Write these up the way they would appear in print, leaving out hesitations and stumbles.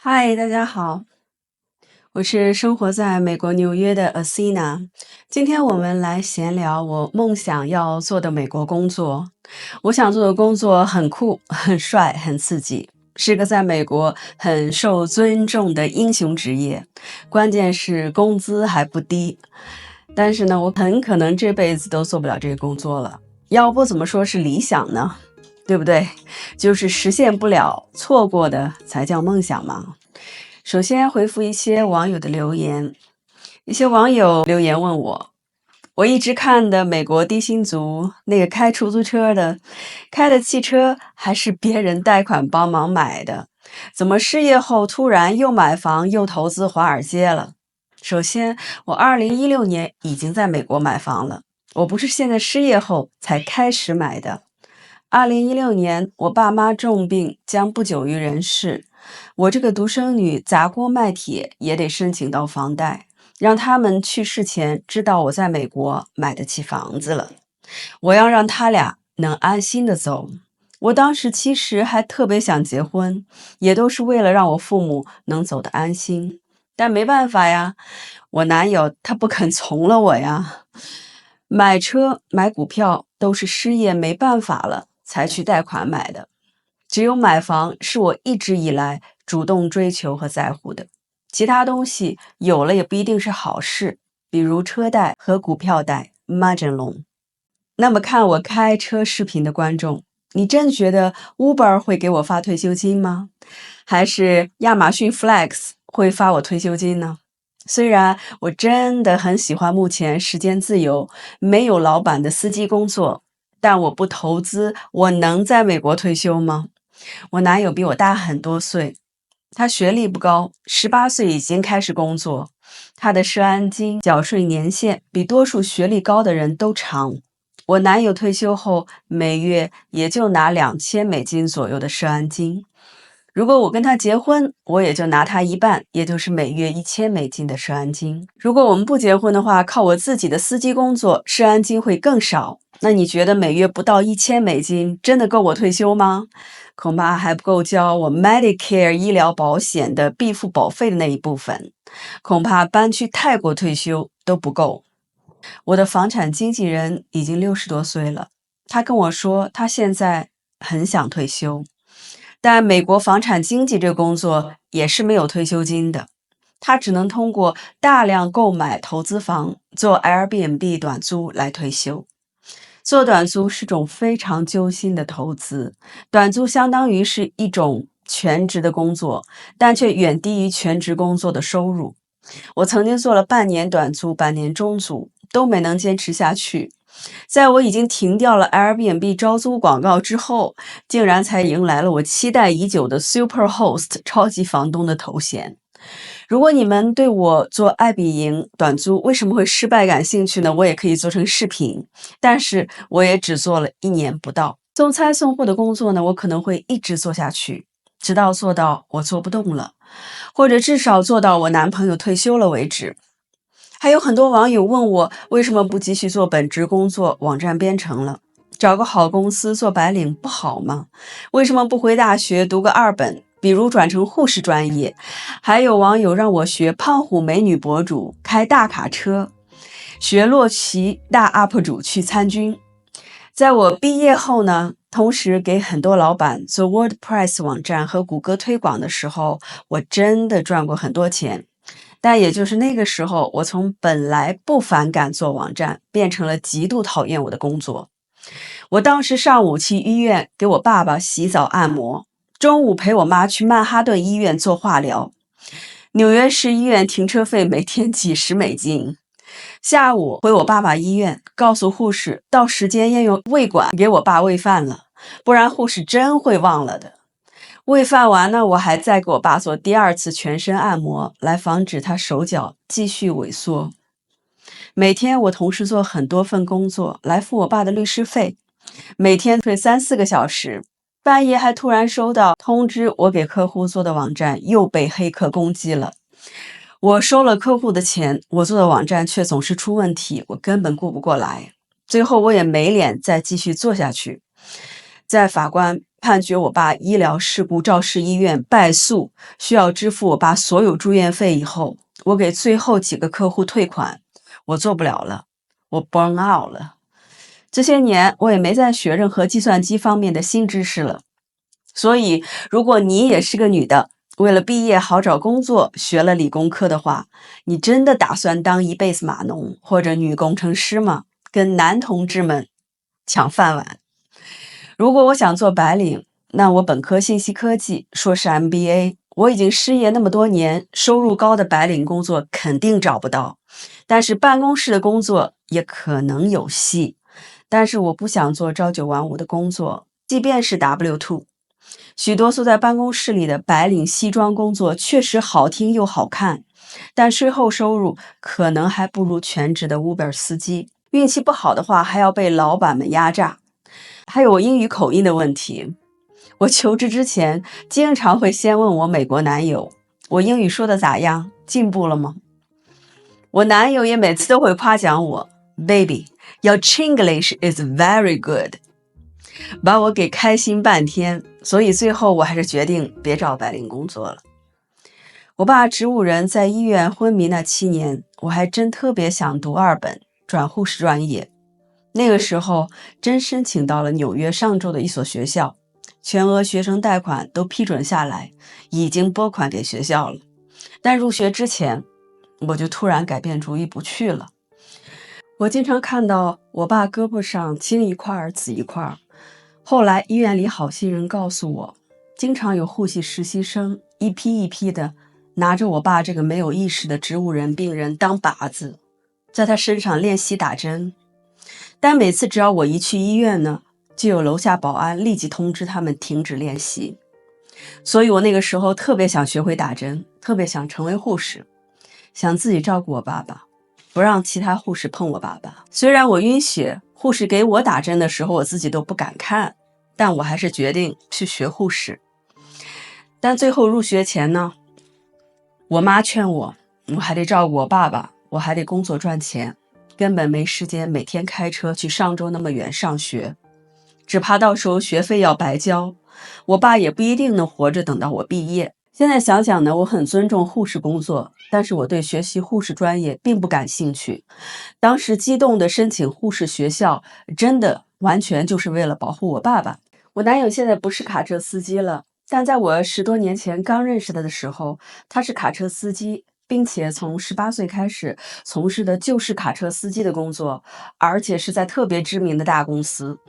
嗨，大家好，我是生活在美国纽约的 Asina。今天我们来闲聊我梦想要做的美国工作。我想做的工作很酷、很帅、很刺激，是个在美国很受尊重的英雄职业。关键是工资还不低，但是呢，我很可能这辈子都做不了这个工作了。要不怎么说是理想呢？对不对？就是实现不了，错过的才叫梦想嘛。首先回复一些网友的留言，一些网友留言问我一直看的美国低薪族，那个开出租车的，开的汽车还是别人贷款帮忙买的，怎么失业后突然又买房又投资华尔街了？首先，我2016年已经在美国买房了，我不是现在失业后才开始买的。2016年，我爸妈重病，将不久于人世。我这个独生女砸锅卖铁也得申请到房贷，让他们去世前知道我在美国买得起房子了。我要让他俩能安心的走。我当时其实还特别想结婚，也都是为了让我父母能走得安心。但没办法呀，我男友他不肯从了我呀。买车买股票都是失业没办法了才去贷款买的，只有买房是我一直以来主动追求和在乎的。其他东西有了也不一定是好事，比如车贷和股票贷 margin loan。那么看我开车视频的观众，你真觉得 Uber 会给我发退休金吗？还是亚马逊 Flex 会发我退休金呢？虽然我真的很喜欢目前时间自由、没有老板的司机工作，但我不投资，我能在美国退休吗？我男友比我大很多岁，他学历不高，18岁已经开始工作，他的社安金缴税年限比多数学历高的人都长。我男友退休后每月也就拿$2000左右的社安金。如果我跟他结婚，我也就拿他一半，也就是每月$1000的社安金。如果我们不结婚的话，靠我自己的司机工作，社安金会更少。那你觉得每月不到$1000真的够我退休吗？恐怕还不够交我 Medicare 医疗保险的必付保费的那一部分，恐怕搬去泰国退休都不够。我的房产经纪人已经60多岁了，他跟我说他现在很想退休。但美国房产经纪这个工作也是没有退休金的，他只能通过大量购买投资房做 Airbnb 短租来退休。做短租是种非常揪心的投资，短租相当于是一种全职的工作，但却远低于全职工作的收入。我曾经做了半年短租、半年中租，都没能坚持下去。在我已经停掉了 Airbnb 招租广告之后，竟然才迎来了我期待已久的 Super Host 超级房东的头衔。如果你们对我做爱彼迎短租为什么会失败感兴趣呢？我也可以做成视频，但是我也只做了1年不到。送餐送货的工作呢，我可能会一直做下去，直到做到我做不动了，或者至少做到我男朋友退休了为止。还有很多网友问我为什么不继续做本职工作，网站编程了，找个好公司做白领不好吗？为什么不回大学读个2本，比如转成护士专业？还有网友让我学胖虎美女博主开大卡车，学洛奇大 UP 主去参军。在我毕业后呢，同时给很多老板做 WordPress 网站和谷歌推广的时候，我真的赚过很多钱。但也就是那个时候，我从本来不反感做网站，变成了极度讨厌我的工作。我当时上午去医院给我爸爸洗澡按摩，中午陪我妈去曼哈顿医院做化疗，纽约市医院停车费每天几十美金。下午回我爸爸医院，告诉护士到时间要用胃管给我爸喂饭了，不然护士真会忘了的。喂饭完呢，我还再给我爸做第2次全身按摩，来防止他手脚继续萎缩。每天我同时做很多份工作来付我爸的律师费，每天睡3-4个小时，半夜还突然收到通知，我给客户做的网站又被黑客攻击了。我收了客户的钱，我做的网站却总是出问题，我根本顾不过来。最后我也没脸再继续做下去。在法官判决我爸医疗事故肇事医院败诉，需要支付我爸所有住院费以后，我给最后几个客户退款，我做不了了，我 burn out 了。这些年我也没再学任何计算机方面的新知识了。所以如果你也是个女的，为了毕业好找工作学了理工科的话，你真的打算当一辈子码农或者女工程师吗？跟男同志们抢饭碗。如果我想做白领，那我本科信息科技，硕士 MBA， 我已经失业那么多年，收入高的白领工作肯定找不到，但是办公室的工作也可能有戏。但是我不想做朝九晚五的工作，即便是 W2。许多坐在办公室里的白领西装工作确实好听又好看，但税后收入可能还不如全职的 Uber 司机。运气不好的话，还要被老板们压榨。还有我英语口音的问题，我求职之前经常会先问我美国男友，我英语说的咋样？进步了吗？我男友也每次都会夸奖我 ，Baby, your Chinglish is very good， 把我给开心半天。所以最后我还是决定别找白领工作了。我爸植物人在医院昏迷那7年，我还真特别想读2本，转护士专业。那个时候真申请到了纽约上州的一所学校，全额学生贷款都批准下来，已经拨款给学校了。但入学之前，我就突然改变主意不去了。我经常看到我爸胳膊上青一块紫一块，后来医院里好心人告诉我，经常有护系实习生一批一批的拿着我爸这个没有意识的植物人病人当靶子，在他身上练习打针。但每次只要我一去医院呢，就有楼下保安立即通知他们停止练习。所以我那个时候特别想学会打针，特别想成为护士，想自己照顾我爸爸，不让其他护士碰我爸爸。虽然我晕血，护士给我打针的时候我自己都不敢看，但我还是决定去学护士。但最后入学前呢，我妈劝我还得照顾我爸爸，我还得工作赚钱，根本没时间每天开车去上州那么远上学，只怕到时候学费要白交，我爸也不一定能活着等到我毕业。现在想想呢，我很尊重护士工作，但是我对学习护士专业并不感兴趣。当时激动的申请护士学校，真的完全就是为了保护我爸爸。我男友现在不是卡车司机了，但在我10多年前刚认识他的时候，他是卡车司机，并且从18岁开始从事的就是卡车司机的工作，而且是在特别知名的大公司。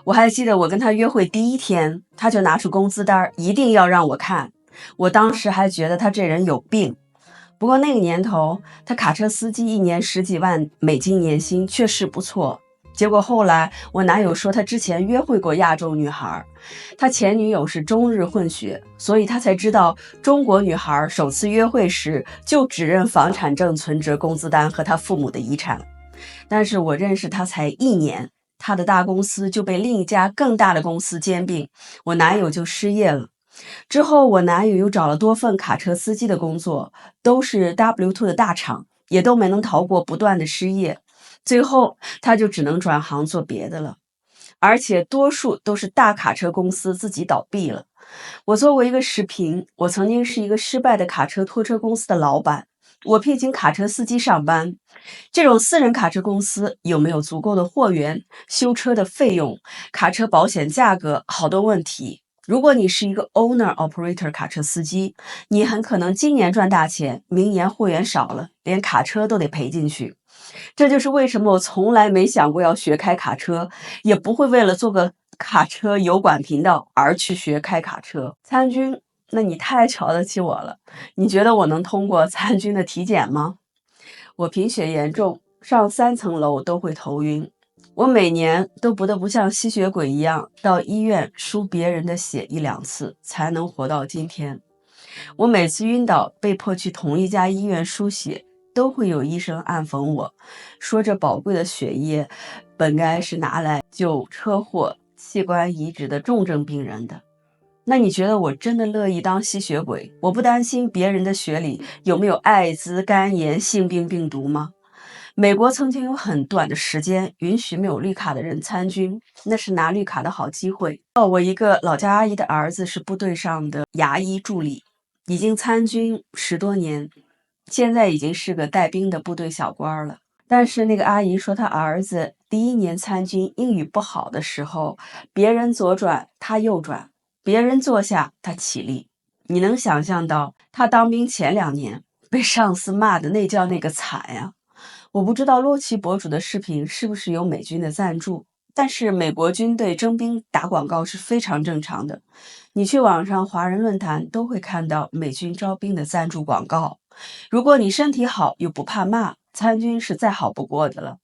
我还记得我跟他约会第1天，他就拿出工资单，一定要让我看。我当时还觉得他这人有病。不过那个年头，他卡车司机1年10几万美金年薪确实不错。结果后来我男友说他之前约会过亚洲女孩，他前女友是中日混血，所以他才知道中国女孩首次约会时就只认房产证、存折、工资单和他父母的遗产。但是我认识他才1年，他的大公司就被另一家更大的公司兼并，我男友就失业了。之后我男友又找了多份卡车司机的工作，都是 W2 的大厂，也都没能逃过不断的失业。最后他就只能转行做别的了，而且多数都是大卡车公司自己倒闭了。我做过一个视频，我曾经是一个失败的卡车拖车公司的老板，我聘请卡车司机上班。这种私人卡车公司有没有足够的货源、修车的费用、卡车保险价格，好多问题。如果你是一个 owner operator 卡车司机，你很可能今年赚大钱，明年货源少了，连卡车都得赔进去。这就是为什么我从来没想过要学开卡车，也不会为了做个卡车油管频道而去学开卡车。参军，那你太瞧得起我了，你觉得我能通过参军的体检吗？我贫血严重，上3层楼都会头晕。我每年都不得不像吸血鬼一样到医院输别人的血1、2次，才能活到今天。我每次晕倒被迫去同一家医院输血，都会有医生暗讽我，说这宝贵的血液本该是拿来救车祸、器官移植的重症病人的。那你觉得我真的乐意当吸血鬼？我不担心别人的血里有没有艾滋、肝炎、性病病毒吗？美国曾经有很短的时间允许没有绿卡的人参军，那是拿绿卡的好机会。我一个老家阿姨的儿子是部队上的牙医助理，已经参军10多年，现在已经是个带兵的部队小官了。但是那个阿姨说，她儿子第1年参军，英语不好的时候，别人左转他右转，别人坐下他起立。你能想象到他当兵前2年被上司骂的那叫那个惨呀！我不知道洛奇博主的视频是不是有美军的赞助，但是美国军队征兵打广告是非常正常的。你去网上华人论坛都会看到美军招兵的赞助广告。如果你身体好又不怕骂，参军是再好不过的了。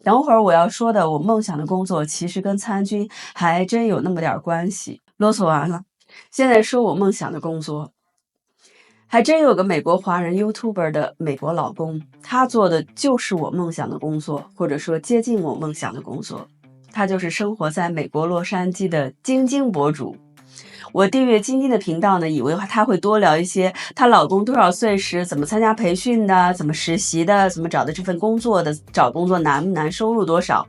等会儿我要说的我梦想的工作，其实跟参军还真有那么点关系。啰嗦完了，现在说我梦想的工作。还真有个美国华人 YouTuber 的美国老公，他做的就是我梦想的工作，或者说接近我梦想的工作。他就是生活在美国洛杉矶的晶晶博主。我订阅晶晶的频道呢，以为她会多聊一些她老公多少岁时怎么参加培训的，怎么实习的，怎么找的这份工作的，找工作难不难，收入多少。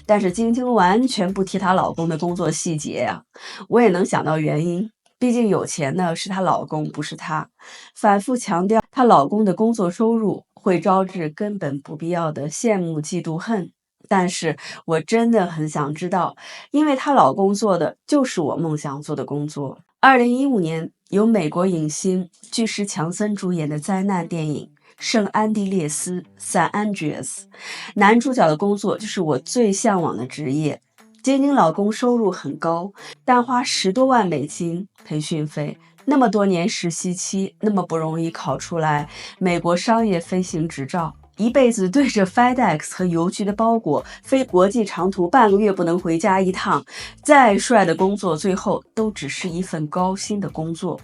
但是晶晶完全不提她老公的工作细节呀，我也能想到原因。毕竟有钱呢是她老公，不是她。反复强调她老公的工作收入会招致根本不必要的羡慕、嫉妒、恨。但是我真的很想知道，因为她老公做的就是我梦想做的工作。2015年，由美国影星巨石强森主演的灾难电影《圣安地列斯》（San Andreas），男主角的工作就是我最向往的职业。晶晶老公收入很高，但花10多万美金培训费，那么多年实习期，那么不容易考出来美国商业飞行执照，一辈子对着 FedEx 和邮局的包裹飞国际长途，半个月不能回家一趟，再帅的工作最后都只是一份高薪的工作。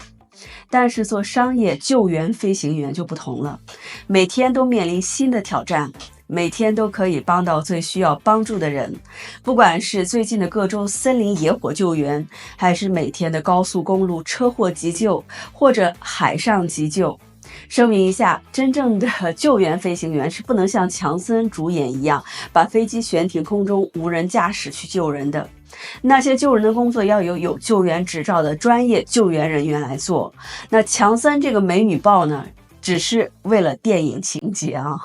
但是做商业救援飞行员就不同了，每天都面临新的挑战，每天都可以帮到最需要帮助的人，不管是最近的各州森林野火救援，还是每天的高速公路车祸急救，或者海上急救。声明一下，真正的救援飞行员是不能像强森主演一样，把飞机悬停空中无人驾驶去救人的。那些救人的工作要有救援执照的专业救援人员来做。那强森这个美女豹呢，只是为了电影情节啊。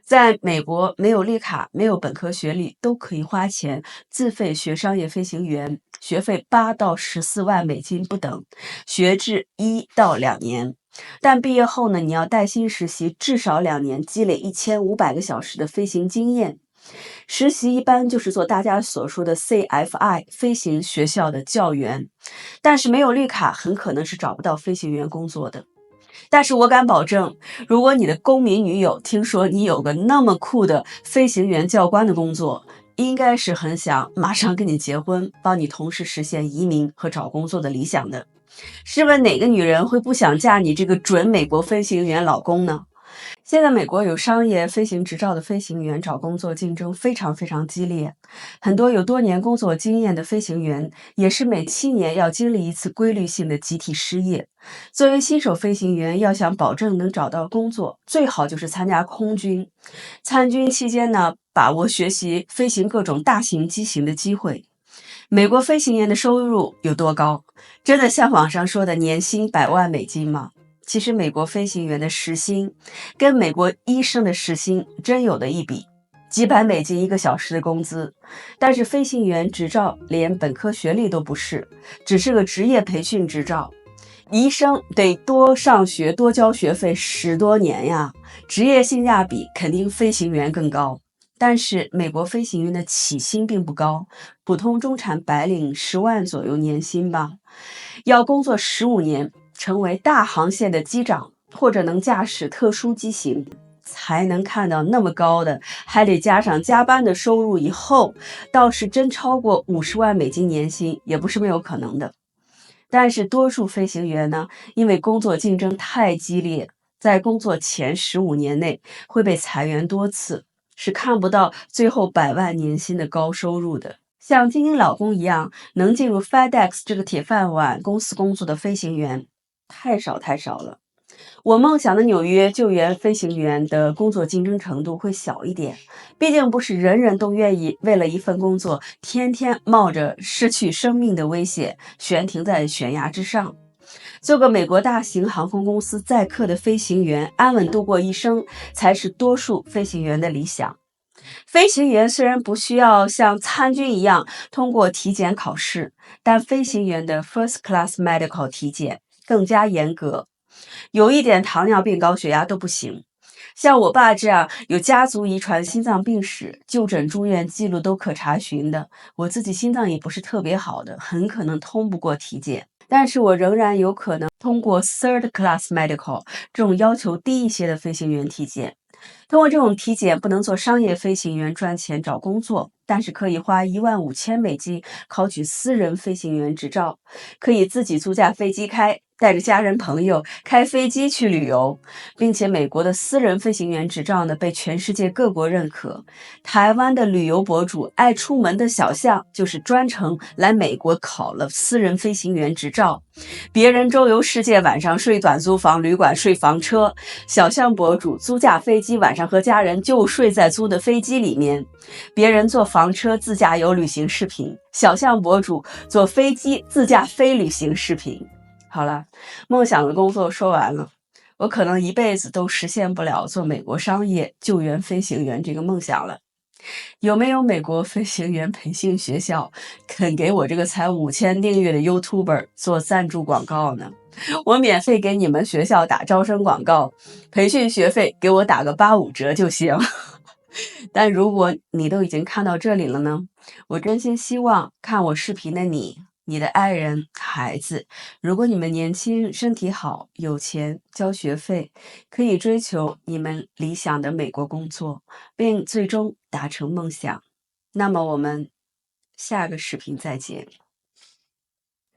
在美国，没有绿卡、没有本科学历都可以花钱自费学商业飞行员，学费8到14万美金不等，学制1到2年。但毕业后呢，你要带薪实习至少2年，积累1500个小时的飞行经验。实习一般就是做大家所说的 CFI 飞行学校的教员，但是没有绿卡很可能是找不到飞行员工作的。但是我敢保证，如果你的公民女友听说你有个那么酷的飞行员教官的工作，应该是很想马上跟你结婚，帮你同时实现移民和找工作的理想的。试问哪个女人会不想嫁你这个准美国飞行员老公呢？现在美国有商业飞行执照的飞行员找工作竞争非常非常激烈，很多有多年工作经验的飞行员也是每7年要经历一次规律性的集体失业。作为新手飞行员，要想保证能找到工作，最好就是参加空军。参军期间呢，把握学习飞行各种大型机型的机会。美国飞行员的收入有多高？真的像网上说的年薪100万美金吗？其实美国飞行员的时薪跟美国医生的时薪真有的一比，几百美金1个小时的工资。但是飞行员执照连本科学历都不是，只是个职业培训执照。医生得多上学多交学费10多年呀，职业性价比肯定飞行员更高。但是美国飞行员的起薪并不高，普通中产白领10万左右年薪吧，要工作15年，成为大航线的机长，或者能驾驶特殊机型，才能看到那么高的，还得加上加班的收入，以后倒是真超过50万美金年薪也不是没有可能的。但是多数飞行员呢，因为工作竞争太激烈，在工作前15年内会被裁员多次，是看不到最后100万年薪的高收入的。像晶晶老公一样能进入 FedEx 这个铁饭碗公司工作的飞行员太少太少了。我梦想的纽约救援飞行员的工作竞争程度会小一点，毕竟不是人人都愿意为了一份工作，天天冒着失去生命的危险悬停在悬崖之上。做个美国大型航空公司载客的飞行员，安稳度过一生，才是多数飞行员的理想。飞行员虽然不需要像参军一样通过体检考试，但飞行员的 First Class Medical 体检更加严格，有一点糖尿病、高血压都不行。像我爸这样有家族遗传心脏病史、就诊住院记录都可查询的，我自己心脏也不是特别好的，很可能通不过体检。但是我仍然有可能通过 Third Class Medical 这种要求低一些的飞行员体检。通过这种体检不能做商业飞行员赚钱找工作，但是可以花15000美金考取私人飞行员执照，可以自己租架飞机开，带着家人朋友开飞机去旅游，并且美国的私人飞行员执照呢被全世界各国认可。台湾的旅游博主爱出门的小象就是专程来美国考了私人飞行员执照，别人周游世界晚上睡短租房旅馆睡房车，小象博主租架飞机晚上和家人就睡在租的飞机里面，别人坐房车自驾游旅行视频，小象博主坐飞机自驾飞旅行视频。好了，梦想的工作说完了，我可能一辈子都实现不了做美国商业救援飞行员这个梦想了。有没有美国飞行员培训学校肯给我这个才5000订阅的 YouTuber 做赞助广告呢？我免费给你们学校打招生广告，培训学费给我打个85折就行。但如果你都已经看到这里了呢，我真心希望看我视频的你的爱人、孩子，如果你们年轻、身体好、有钱交学费，可以追求你们理想的美国工作，并最终达成梦想。那么我们下个视频再见。